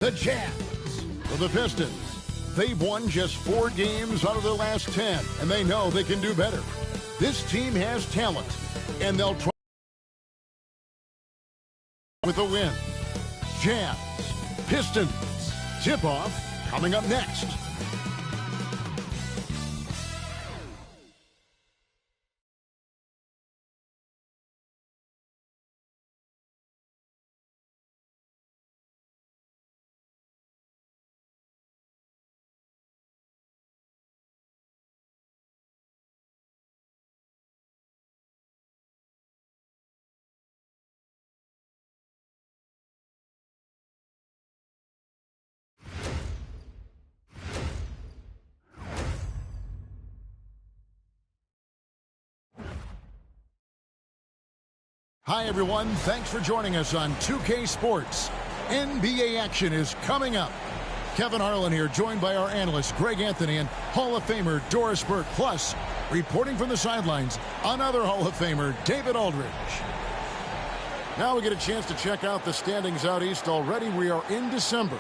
The Jazz for the Pistons. They've won just 4 games out of their last 10, and they know they can do better. This team has talent, and they'll try with a win. Jazz, Pistons, tip-off coming up next. Hi, everyone. Thanks for joining us on 2K Sports. NBA action is coming up. Kevin Harlan here, joined by our analyst, Greg Anthony, and Hall of Famer Doris Burke. Plus, reporting from the sidelines, another Hall of Famer, David Aldridge. Now we get a chance to check out the standings out east already. We are in December.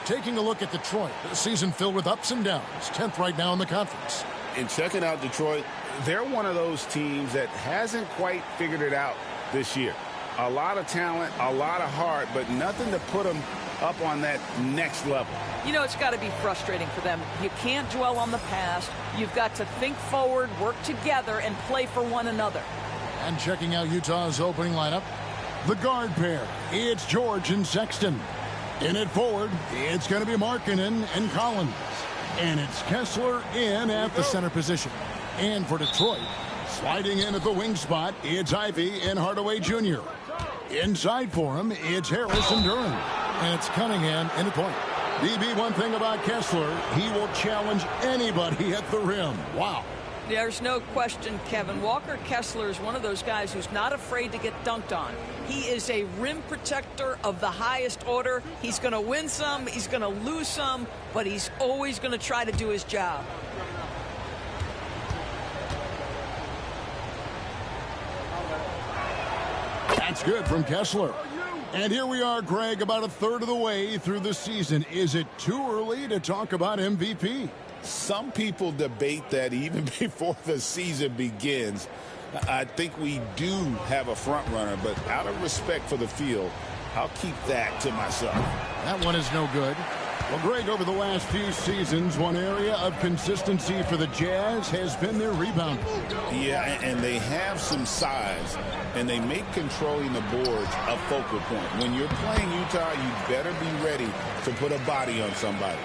Taking a look at Detroit, a season filled with ups and downs. 10th right now in the conference. And checking out Detroit, they're one of those teams that hasn't quite figured it out this year. A lot of talent, a lot of heart, but nothing to put them up on that next level. You know, it's got to be frustrating for them. You can't dwell on the past. You've got to think forward, work together, and play for one another. And checking out Utah's opening lineup, the guard pair, it's George and Sexton. In it forward, it's going to be Markkanen and Collins. And it's Kessler in at the center position. And for Detroit, sliding in at the wing spot, it's Ivy and Hardaway Jr. Inside for him, it's Harris and Durham. And it's Cunningham in the point. DB, one thing about Kessler, he will challenge anybody at the rim. Wow. There's no question, Kevin. Walker Kessler is one of those guys who's not afraid to get dunked on. He is a rim protector of the highest order. He's going to win some, he's going to lose some, but he's always going to try to do his job. That's good from Kessler. And here we are, Greg, about a third of the way through the season. Is it too early to talk about MVP? Some people debate that even before the season begins. I think we do have a front runner, but out of respect for the field, I'll keep that to myself. That one is no good. Well, Greg, over the last few seasons, one area of consistency for the Jazz has been their rebound. Yeah, and they have some size, and they make controlling the boards a focal point. When you're playing Utah, you better be ready to put a body on somebody.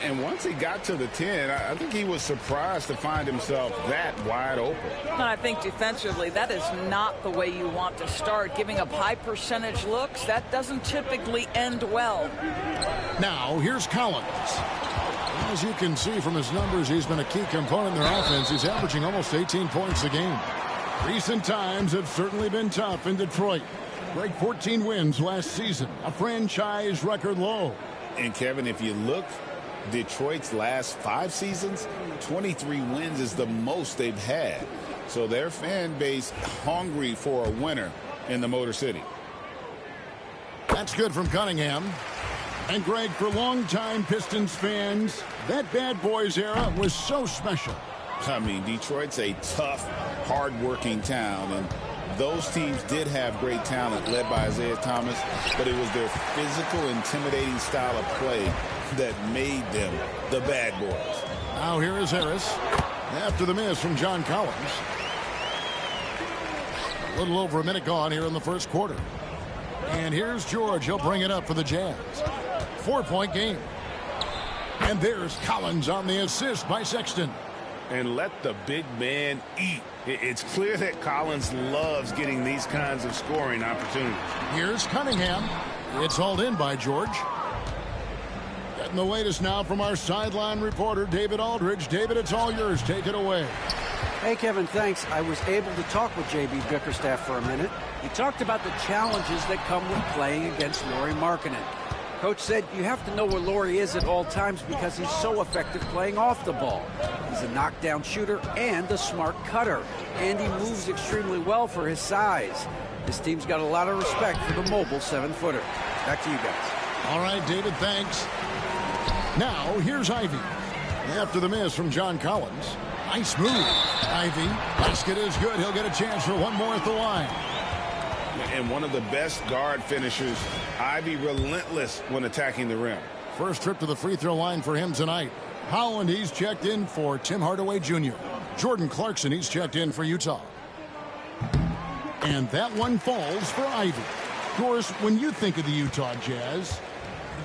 And once he got to the 10, I think he was surprised to find himself that wide open. And I think defensively, that is not the way you want to start. Giving up high percentage looks, that doesn't typically end well. Now, here's Collins. As you can see from his numbers, he's been a key component in their offense. He's averaging almost 18 points a game. Recent times have certainly been tough in Detroit. Greg, 14 wins last season, a franchise record low. And, Kevin, if you look, Detroit's last 5 seasons, 23 wins is the most they've had. So their fan base hungry for a winner in the Motor City. That's good from Cunningham. And, Greg, for longtime Pistons fans, that bad boys era was so special. I mean, Detroit's a tough, hard-working town, and those teams did have great talent led by Isaiah Thomas, but it was their physical, intimidating style of play that made them the bad boys. Now here is Harris after the miss from John Collins. A little over a minute gone here in the first quarter. And here's George. He'll bring it up for the Jazz. 4-point game. And there's Collins on the assist by Sexton. And let the big man eat. It's clear that Collins loves getting these kinds of scoring opportunities. Here's Cunningham. It's hauled in by George. Getting the latest now from our sideline reporter, David Aldridge. David, it's all yours. Take it away. Hey, Kevin, thanks. I was able to talk with J.B. Bickerstaff for a minute. He talked about the challenges that come with playing against Lauri Markkanen. Coach said you have to know where Lauri is at all times because he's so effective playing off the ball. He's a knockdown shooter and a smart cutter, and he moves extremely well for his size. This team's got a lot of respect for the mobile 7-footer. Back to you guys. All right, David, thanks. Now, here's Ivy. After the miss from John Collins. Nice move. Ivy, basket is good. He'll get a chance for one more at the line. And one of the best guard finishers. Ivy relentless when attacking the rim. First trip to the free throw line for him tonight. Holland, he's checked in for Tim Hardaway Jr. Jordan Clarkson, he's checked in for Utah. And that one falls for Ivy. Doris, when you think of the Utah Jazz,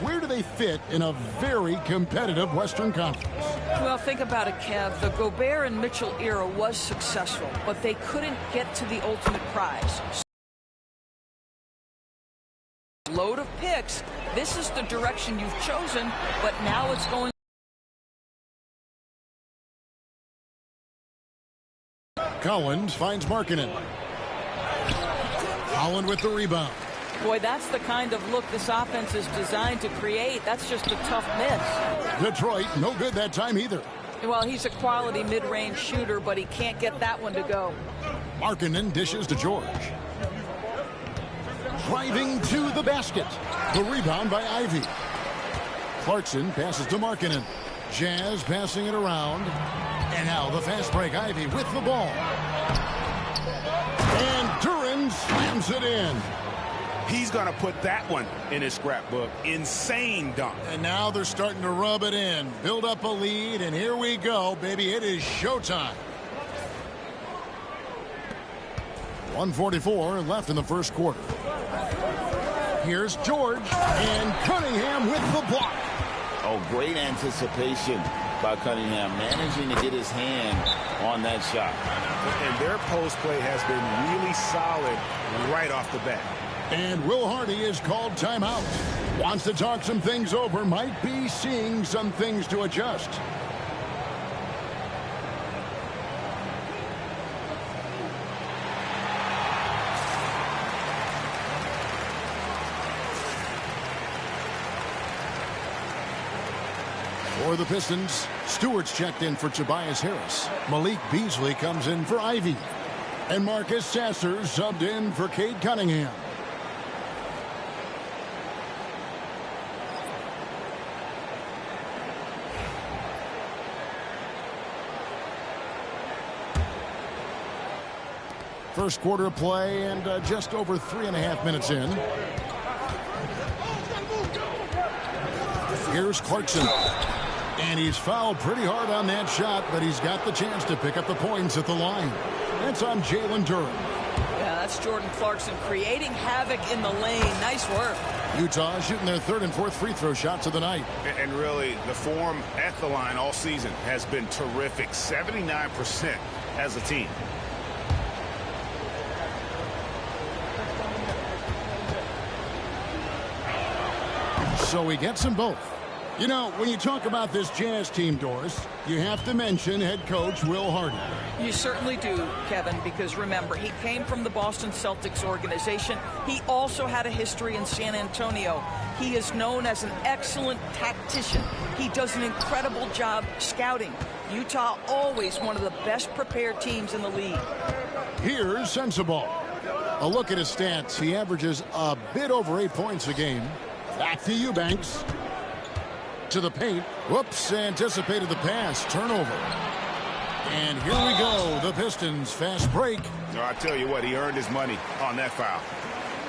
where do they fit in a very competitive Western Conference? Well, think about it, Kev. The Gobert and Mitchell era was successful, but they couldn't get to the ultimate prize. Load of picks. This is the direction you've chosen, but now it's going. Collins finds Markkanen. Holland with the rebound. Boy, that's the kind of look this offense is designed to create. That's just a tough miss. Detroit, no good that time either. Well, he's a quality mid-range shooter, but he can't get that one to go. Markkanen dishes to George. Driving to the basket. The rebound by Ivy. Clarkson passes to Markkanen. Jazz passing it around. And now the fast break. Ivy with the ball. And Duren slams it in. He's going to put that one in his scrapbook. Insane dunk. And now they're starting to rub it in. Build up a lead, and here we go, baby. It is showtime. 1:44 left in the first quarter. Here's George, and Cunningham with the block. Oh, great anticipation by Cunningham, managing to get his hand on that shot. And their post play has been really solid right off the bat. And Will Hardy is called timeout. Wants to talk some things over. Might be seeing some things to adjust. For the Pistons, Stewart's checked in for Tobias Harris. Malik Beasley comes in for Ivy. And Marcus Sasser subbed in for Cade Cunningham. First quarter of play and just over 3.5 minutes in. Here's Clarkson. And he's fouled pretty hard on that shot, but he's got the chance to pick up the points at the line. That's on Jalen Duren. Yeah, that's Jordan Clarkson creating havoc in the lane. Nice work. Utah shooting their third and fourth free throw shots of the night. And really, the form at the line all season has been terrific. 79% as a team. So he gets them both. You know, when you talk about this Jazz team, Doris, you have to mention head coach Will Hardy. You certainly do, Kevin, because remember, he came from the Boston Celtics organization. He also had a history in San Antonio. He is known as an excellent tactician. He does an incredible job scouting. Utah always one of the best prepared teams in the league. Here's Sensabaugh. A look at his stats. He averages a bit over 8 points a game. Back to Eubanks. To the paint. Whoops, anticipated the pass. Turnover. And here we go. The Pistons fast break. I tell you what, he earned his money on that foul.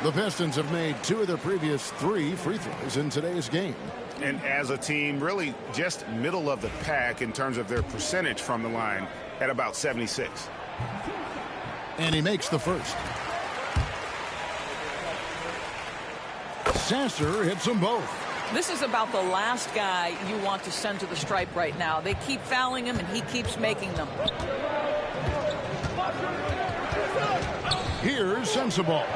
The Pistons have made 2 of their previous 3 free throws in today's game. And as a team, really just middle of the pack in terms of their percentage from the line at about 76. And he makes the first. Sasser hits them both. This is about the last guy you want to send to the stripe right now. They keep fouling him, and he keeps making them. Here's Sensabaugh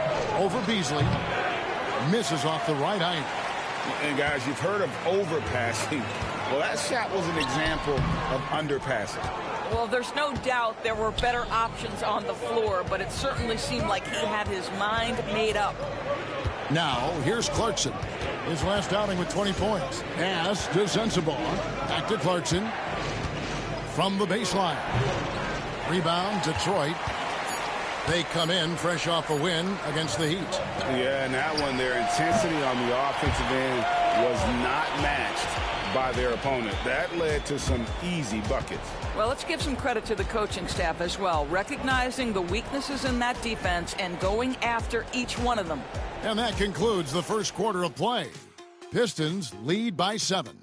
over Beasley. Misses off the right eye. And guys, you've heard of overpassing. Well, that shot was an example of underpassing. Well, there's no doubt there were better options on the floor, but it certainly seemed like he had his mind made up. Now, here's Clarkson. His last outing with 20 points. Pass to Sensabaugh. Back to Clarkson. From the baseline. Rebound, Detroit. They come in fresh off a win against the Heat. Yeah, and that one, their intensity on the offensive end was not matched by their opponent. That led to some easy buckets. Well, let's give some credit to the coaching staff as well, recognizing the weaknesses in that defense and going after each one of them. And that concludes the first quarter of play. Pistons lead by 7.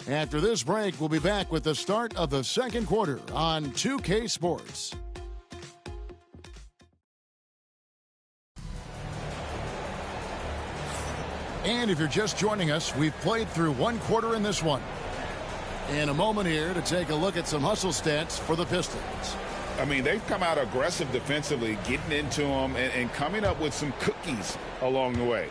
After this break, we'll be back with the start of the second quarter on 2K Sports. And if you're just joining us, we've played through one quarter in this one. In a moment here to take a look at some hustle stats for the Pistons. I mean, they've come out aggressive defensively, getting into them and coming up with some cookies along the way.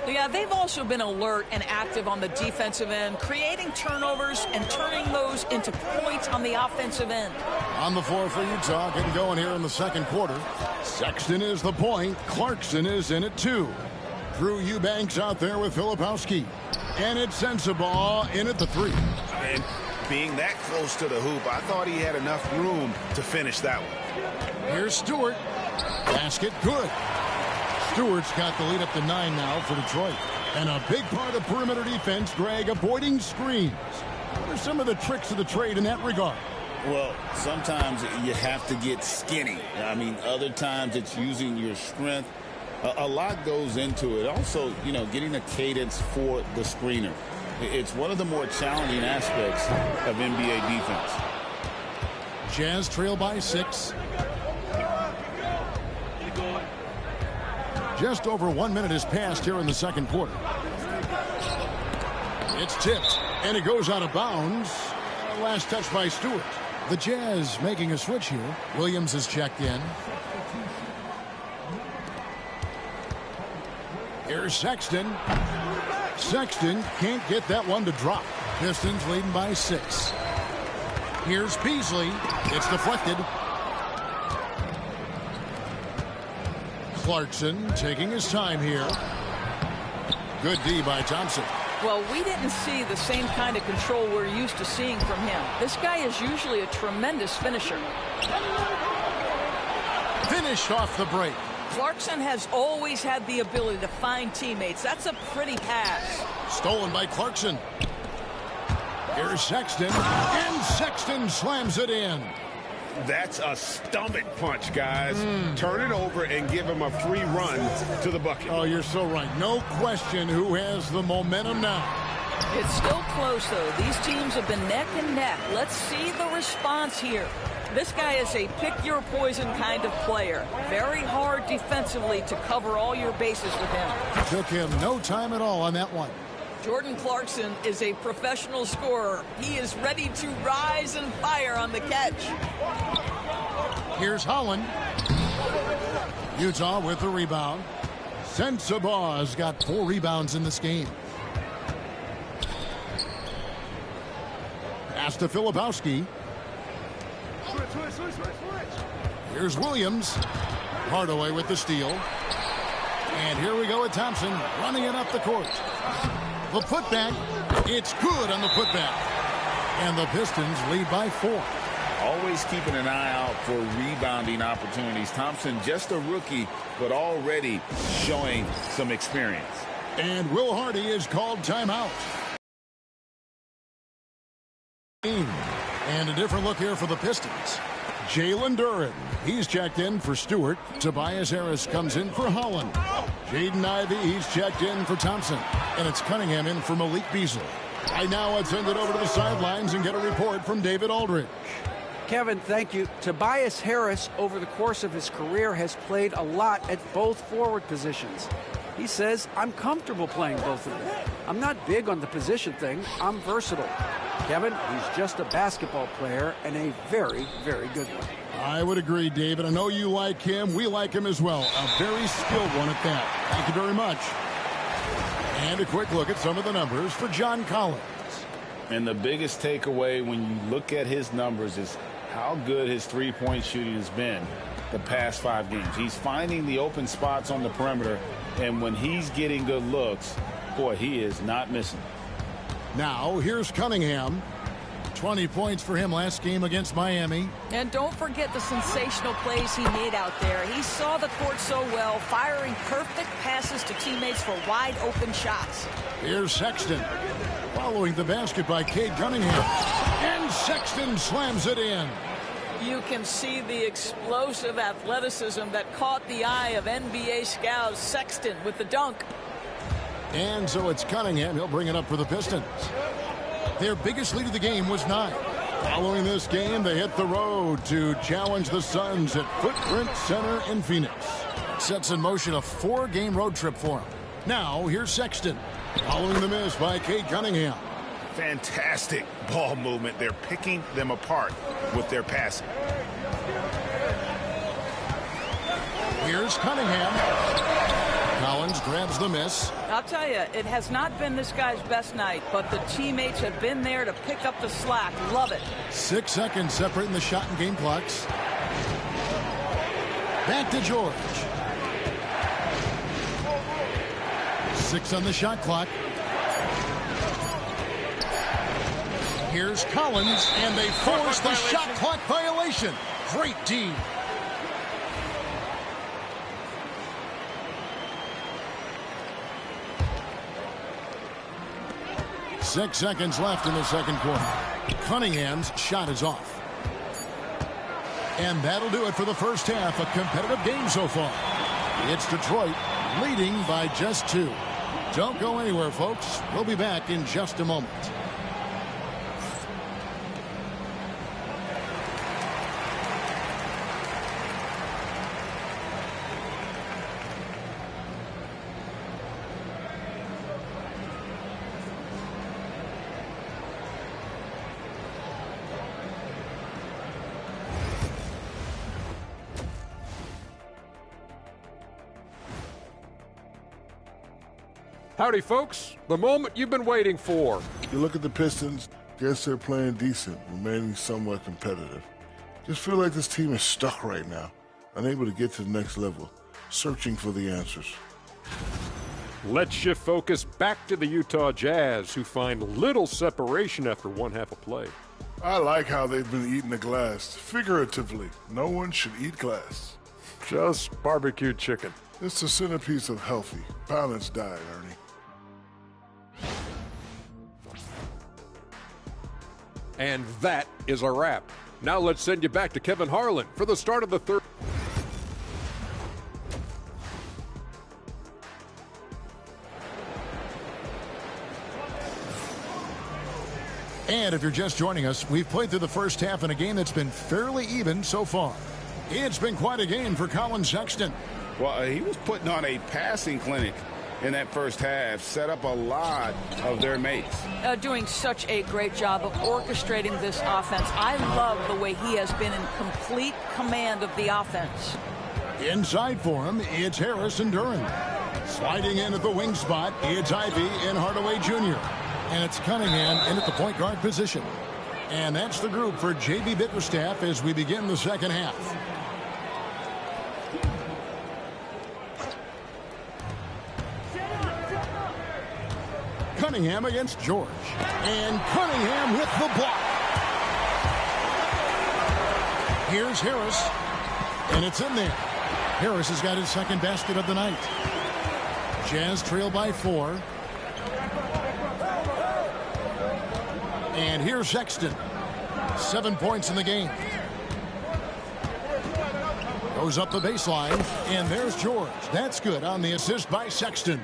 Yeah, they've also been alert and active on the defensive end, creating turnovers and turning those into points on the offensive end. On the floor for Utah, getting going here in the second quarter. Sexton is the point. Clarkson is in at 2. Drew Eubanks out there with Filipowski. And it's Sensabaugh in at the 3. And being that close to the hoop, I thought he had enough room to finish that one. Here's Stewart. Basket good. Stewart's got the lead up to 9 now for Detroit. And a big part of perimeter defense, Greg, avoiding screens. What are some of the tricks of the trade in that regard? Well, sometimes you have to get skinny. I mean, other times it's using your strength. A lot goes into it. Also, you know, getting a cadence for the screener. It's one of the more challenging aspects of NBA defense. Jazz trail by 6. Just over 1 minute has passed here in the second quarter. It's tipped, and it goes out of bounds. Last touch by Stewart. The Jazz making a switch here. Williams is checked in. Here's Sexton. Sexton can't get that one to drop. Pistons leading by 6. Here's Beasley. It's deflected. Clarkson taking his time here. Good D by Thompson. Well, we didn't see the same kind of control we're used to seeing from him. This guy is usually a tremendous finisher. Finished off the break. Clarkson has always had the ability to find teammates. That's a pretty pass. Stolen by Clarkson. Here's Sexton. And Sexton slams it in. That's a stomach punch, guys. Turn it over and give him a free run to the bucket. Oh, you're so right. No question who has the momentum now. It's still close, though. These teams have been neck and neck. Let's see the response here. This guy is a pick-your-poison kind of player. Very hard defensively to cover all your bases with him. Took him no time at all on that one. Jordan Clarkson is a professional scorer. He is ready to rise and fire on the catch. Here's Holland. Utah with the rebound. Sensabaugh has got 4 rebounds in this game. Pass to Filipowski. Here's Williams. Hardaway with the steal. And here we go with Thompson running it up the court. The putback. It's good on the putback. And the Pistons lead by 4. Always keeping an eye out for rebounding opportunities. Thompson, just a rookie, but already showing some experience. And Will Hardy is called timeout. And a different look here for the Pistons. Jalen Duren, he's checked in for Stewart. Tobias Harris comes in for Holland. Jaden Ivey, he's checked in for Thompson. And it's Cunningham in for Malik Beasley. Right now, let's send it over to the sidelines and get a report from David Aldridge. Kevin, thank you. Tobias Harris, over the course of his career, has played a lot at both forward positions. He says, I'm comfortable playing both of them. I'm not big on the position thing. I'm versatile. Kevin, he's just a basketball player and a very, very good one. I would agree, David. I know you like him. We like him as well. A very skilled one at that. Thank you very much. And a quick look at some of the numbers for John Collins. And the biggest takeaway when you look at his numbers is how good his three-point shooting has been the past 5 games. He's finding the open spots on the perimeter, and when he's getting good looks, boy, he is not missing. Now, here's Cunningham. 20 points for him last game against Miami. And don't forget the sensational plays he made out there. He saw the court so well, firing perfect passes to teammates for wide open shots. Here's Sexton. Following the basket by Cade Cunningham. And Sexton slams it in. You can see the explosive athleticism that caught the eye of NBA scouts. Sexton with the dunk. And so it's Cunningham. He'll bring it up for the Pistons. Their biggest lead of the game was 9. Following this game, they hit the road to challenge the Suns at Footprint Center in Phoenix. Sets in motion a 4-game road trip for him. Now, here's Sexton. Following the miss by Cade Cunningham. Fantastic ball movement. They're picking them apart with their passing. Here's Cunningham. Collins grabs the miss. I'll tell you, it has not been this guy's best night, but the teammates have been there to pick up the slack. Love it. 6 seconds separating the shot and game clocks. Back to George. 6 on the shot clock. Here's Collins, and they force the shot clock violation. Great D. Six seconds left in the second quarter. Cunningham's shot is off. And that'll do it for the first half. A competitive game so far. It's Detroit leading by just 2. Don't go anywhere, folks. We'll be back in just a moment. Howdy, folks. The moment you've been waiting for. You look at the Pistons, guess they're playing decent, remaining somewhat competitive. Just feel like this team is stuck right now, unable to get to the next level, searching for the answers. Let's shift focus back to the Utah Jazz, who find little separation after one half of play. I like how they've been eating the glass, figuratively. No one should eat glass. Just barbecued chicken. It's the centerpiece of healthy, balanced diet, Ernie. And that is a wrap. Now let's send you back to Kevin Harlan for the start of the third. And if you're just joining us, we've played through the first half in a game that's been fairly even so far. It's been quite a game for Colin Sexton. Well, he was putting on a passing clinic in that first half, set up a lot of their mates. Doing such a great job of orchestrating this offense. I love the way he has been in complete command of the offense. Inside for him, it's Harris and Duran. Sliding in at the wing spot, it's Ivy and Hardaway Jr. And it's Cunningham in at the point guard position. And that's the group for J.B. Bickerstaff as we begin the second half. Cunningham against George. And Cunningham with the block. Here's Harris. And it's in there. Harris has got his second basket of the night. Jazz trail by 4. And here's Sexton. 7 points in the game. Goes up the baseline. And there's George. That's good on the assist by Sexton.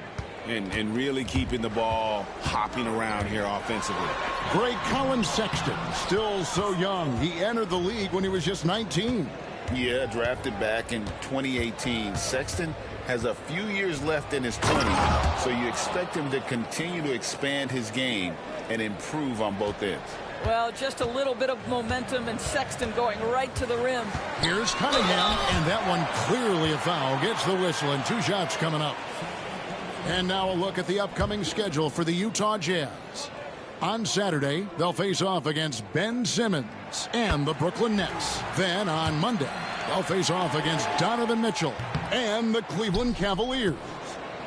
And really keeping the ball hopping around here offensively. Great Colin Sexton, still so young. He entered the league when he was just 19. Yeah, drafted back in 2018. Sexton has a few years left in his 20s, so you expect him to continue to expand his game and improve on both ends. Well, just a little bit of momentum and Sexton going right to the rim. Here's Cunningham, and that one clearly a foul. Gets the whistle, and 2 shots coming up. And now a look at the upcoming schedule for the Utah Jazz. On Saturday, they'll face off against Ben Simmons and the Brooklyn Nets. Then on Monday, they'll face off against Donovan Mitchell and the Cleveland Cavaliers.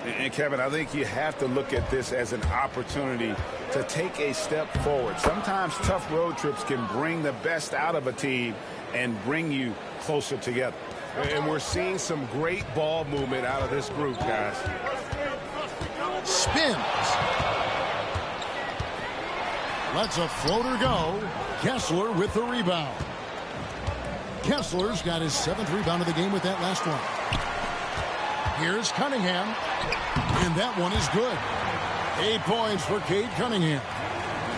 And Kevin, I think you have to look at this as an opportunity to take a step forward. Sometimes tough road trips can bring the best out of a team and bring you closer together. And we're seeing some great ball movement out of this group, guys. Spins. Lets a floater go. Kessler with the rebound. Kessler's got his 7th rebound of the game with that last one. Here's Cunningham. And that one is good. 8 points for Cade Cunningham.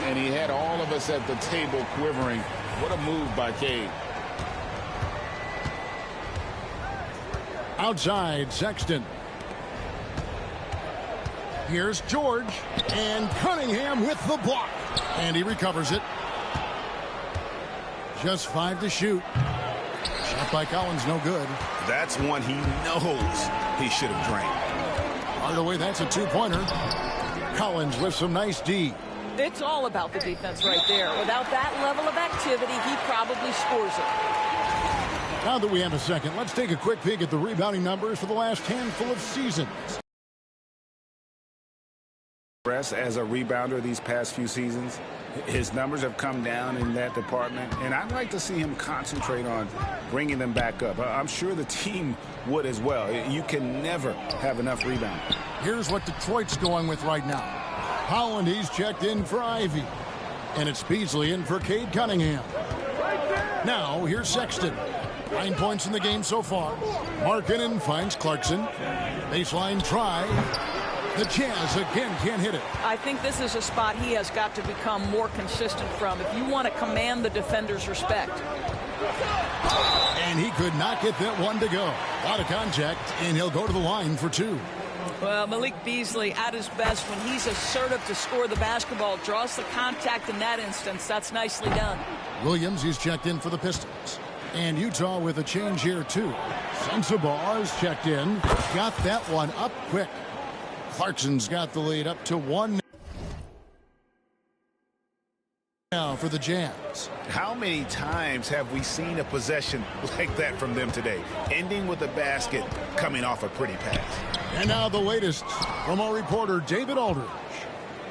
And he had all of us at the table quivering. What a move by Cade. Outside, Sexton. Here's George. And Cunningham with the block. And he recovers it. Just 5 to shoot. Shot by Collins, no good. That's one he knows he should have drained. Right away, that's a 2-pointer. Collins with some nice D. It's all about the defense right there. Without that level of activity, he probably scores it. Now that we have a second, let's take a quick peek at the rebounding numbers for the last handful of seasons. As a rebounder these past few seasons, his numbers have come down in that department, and I'd like to see him concentrate on bringing them back up. I'm sure the team would as well. You can never have enough rebound. Here's what Detroit's going with right now. Holland, he's checked in for Ivy, and it's Beasley in for Cade Cunningham. Now, here's Sexton. 9 points in the game so far. Markkanen finds Clarkson. Baseline try. The Jazz again can't hit it. I think this is a spot he has got to become more consistent from if you want to command the defender's respect. And he could not get that one to go. A lot of contact, and he'll go to the line for 2. Well, Malik Beasley at his best when he's assertive to score the basketball, draws the contact in that instance. That's nicely done. Williams, he's checked in for the Pistons. And Utah with a change here, too. Sensabaugh is checked in. Got that one up quick. Clarkson's got the lead up to 1 now for the Jazz. How many times have we seen a possession like that from them today, ending with a basket coming off a pretty pass? And now the latest from our reporter David Aldridge.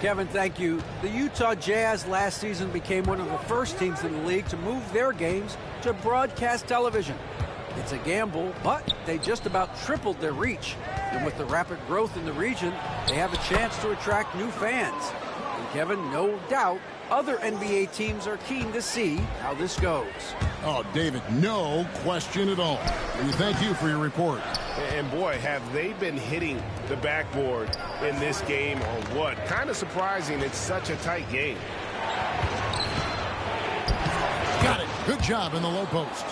Kevin, thank you. The Utah Jazz last season became one of the first teams in the league to move their games to broadcast television. It's a gamble, but they just about tripled their reach. And with the rapid growth in the region, they have a chance to attract new fans. And Kevin, no doubt, other NBA teams are keen to see how this goes. Oh, David, no question at all. We thank you for your report. And boy, have they been hitting the backboard in this game or what? Kind of surprising it's such a tight game. Got it. Good job in the low post.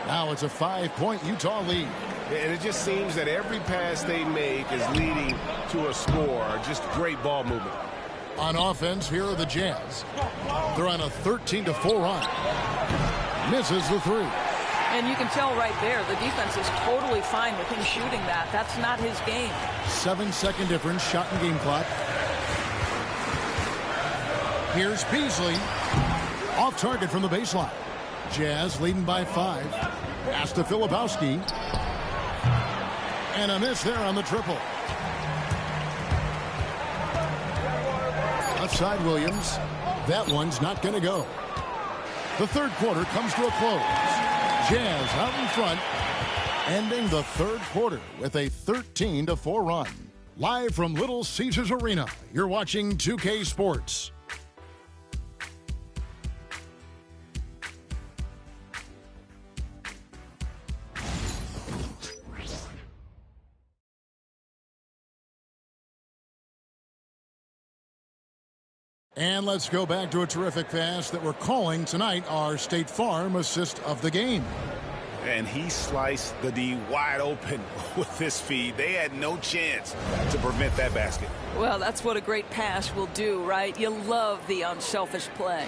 Now it's a 5-point Utah lead. And it just seems that every pass they make is leading to a score. Just great ball movement. On offense, here are the Jazz. They're on a 13-4 run. Misses the 3. And you can tell right there, the defense is totally fine with him shooting that. That's not his game. 7-second difference, shot and game clock. Here's Beasley. Off target from the baseline. Jazz leading by 5. Pass to Filipowski. And a miss there on the triple. Left side Williams. That one's not going to go. The third quarter comes to a close. Jazz out in front, ending the third quarter with a 13-4 run. Live from Little Caesars Arena, you're watching 2K Sports. And let's go back to a terrific pass that we're calling tonight our State Farm assist of the game. And he sliced the D wide open with this feed. They had no chance to prevent that basket. Well, that's what a great pass will do, right? You love the unselfish play.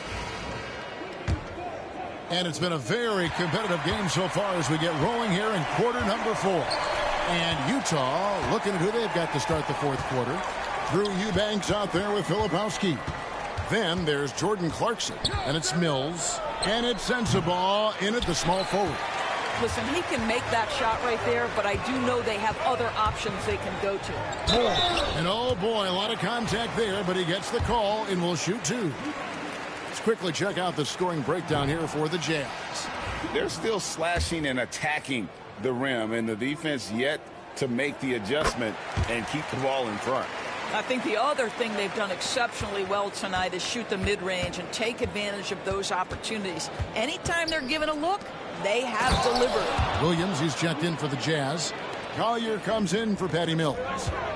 And it's been a very competitive game so far as we get rolling here in quarter number 4. And Utah looking at who they've got to start the fourth quarter. Drew Eubanks out there with Filipowski. Then there's Jordan Clarkson, and it's Mills, and it's Sensabaugh in at the small forward. Listen, he can make that shot right there, but I do know they have other options they can go to. And oh boy, a lot of contact there, but he gets the call and will shoot two. Let's quickly check out the scoring breakdown here for the Jazz. They're still slashing and attacking the rim, and the defense yet to make the adjustment and keep the ball in front. I think the other thing they've done exceptionally well tonight is shoot the mid-range and take advantage of those opportunities. Anytime they're given a look, they have delivered. Williams, he's checked in for the Jazz. Collier comes in for Patty Mills.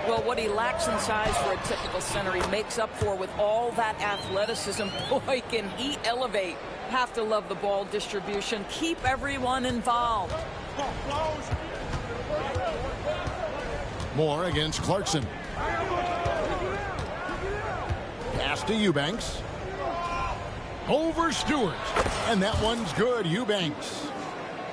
Well, what he lacks in size for a typical center, he makes up for with all that athleticism. Boy, can he elevate. Have to love the ball distribution. Keep everyone involved. Moore against Clarkson. Pass to Eubanks. Over Stewart. And that one's good. Eubanks.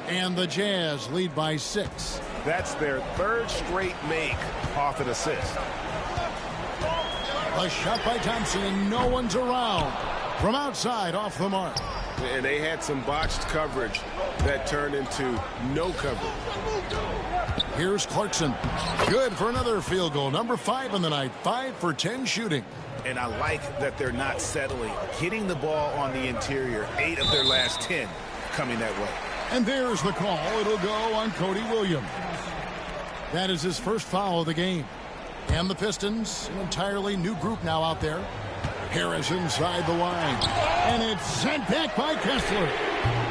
And the Jazz lead by 6. That's their third straight make off an assist. A shot by Thompson, and no one's around. From outside, off the mark. And they had some botched coverage that turned into no coverage. Here's Clarkson. Good for another field goal. Number 5 on the night. 5 for 10 shooting. And I like that they're not settling. Hitting the ball on the interior. 8 of their last 10 coming that way. And there's the call. It'll go on Cody Williams. That is his first foul of the game. And the Pistons, an entirely new group now out there. Harris inside the line. And it's sent back by Kessler.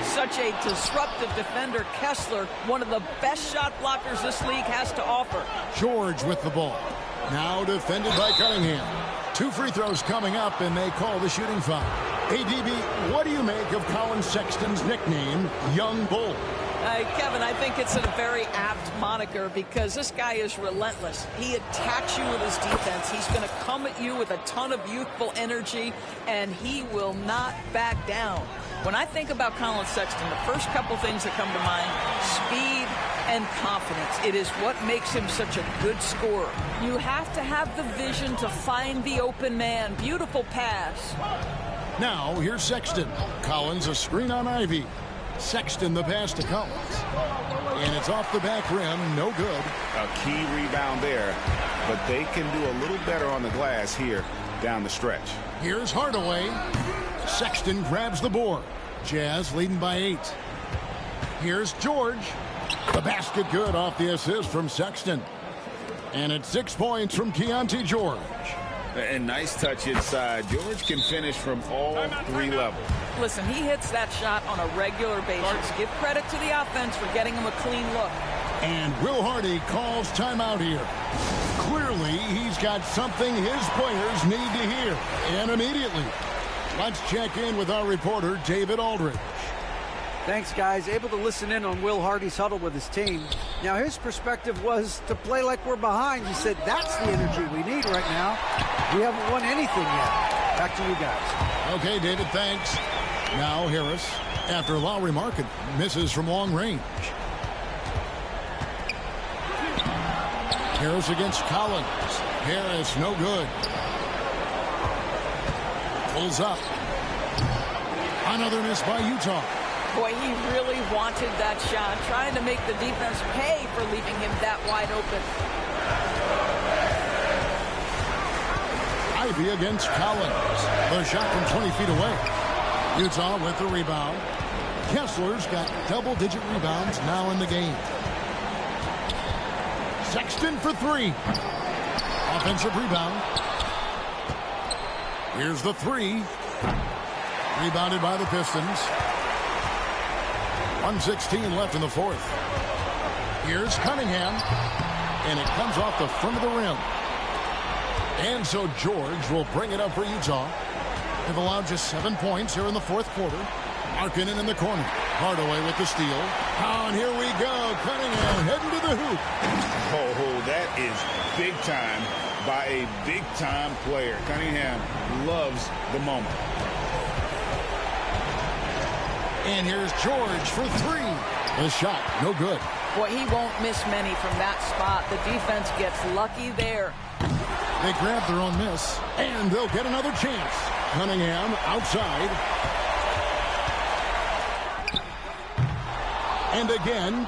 Such a disruptive defender. Kessler, one of the best shot blockers this league has to offer. George with the ball. Now defended by Cunningham. 2 free throws coming up, and they call the shooting foul. ADB, what do you make of Colin Sexton's nickname, Young Bull? Kevin, I think it's a very apt moniker because this guy is relentless. He attacks you with his defense. He's going to come at you with a ton of youthful energy, and he will not back down. When I think about Colin Sexton, the first couple things that come to mind, speed and confidence. It is what makes him such a good scorer. You have to have the vision to find the open man. Beautiful pass. Now, here's Sexton. Collins a screen on Ivy. Sexton the pass to Collins. And it's off the back rim. No good. A key rebound there, but they can do a little better on the glass here down the stretch. Here's Hardaway. Sexton grabs the board. Jazz leading by 8. Here's George. The basket good off the assist from Sexton. And it's 6 points from Keontae George. And nice touch inside. George can finish from all 3 levels. Listen, he hits that shot on a regular basis. Give credit to the offense for getting him a clean look. And Will Hardy calls timeout here. Clearly, he's got something his players need to hear. And immediately, let's check in with our reporter, David Aldridge. Thanks, guys. Able to listen in on Will Hardy's huddle with his team. Now, his perspective was to play like we're behind. He said, that's the energy we need right now. We haven't won anything yet. Back to you guys. Okay, David, thanks. Now Harris, after Lowry Market misses from long range. Harris against Collins. Harris, no good. Pulls up. Another miss by Utah. Boy, he really wanted that shot, trying to make the defense pay for leaving him that wide open. Ivy against Collins. The shot from 20 feet away. Utah with the rebound. Kessler's got double-digit rebounds now in the game. Sexton for 3. Offensive rebound. Here's the 3. Rebounded by the Pistons. 1:16 left in the 4th. Here's Cunningham. And it comes off the front of the rim. And so George will bring it up for Utah. They've allowed just 7 points here in the 4th quarter. Markkanen in the corner. Hardaway with the steal. Oh, and here we go. Cunningham heading to the hoop. Oh, that is big time by a big-time player. Cunningham loves the moment. And here's George for 3. The shot, no good. Boy, he won't miss many from that spot. The defense gets lucky there. They grab their own miss, and they'll get another chance. Cunningham outside. And again.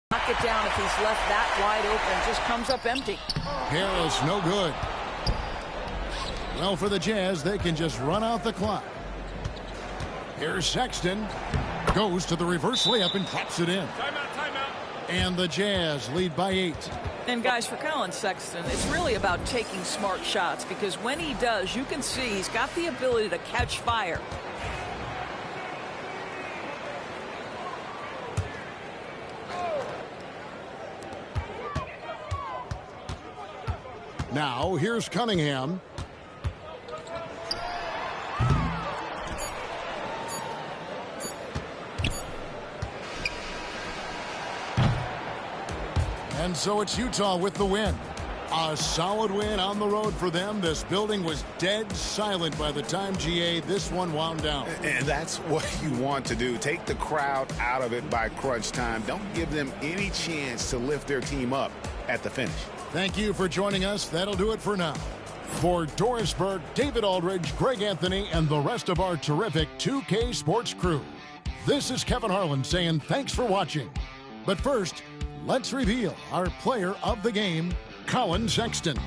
Knock it down if he's left that wide open. Just comes up empty. Harris, no good. Well, for the Jazz, they can just run out the clock. Here's Sexton. Goes to the reverse layup and claps it in. Timeout. And the Jazz lead by 8. And guys, for Colin Sexton, it's really about taking smart shots, because when he does, you can see he's got the ability to catch fire. Now, here's Cunningham. And so it's Utah with the win. A solid win on the road for them. This building was dead silent by the time, GA, this one wound down. And that's what you want to do. Take the crowd out of it by crunch time. Don't give them any chance to lift their team up at the finish. Thank you for joining us. That'll do it for now. For Doris Burke, David Aldridge, Greg Anthony, and the rest of our terrific 2K Sports crew, this is Kevin Harlan saying thanks for watching. But first, let's reveal our player of the game, Colin Sexton.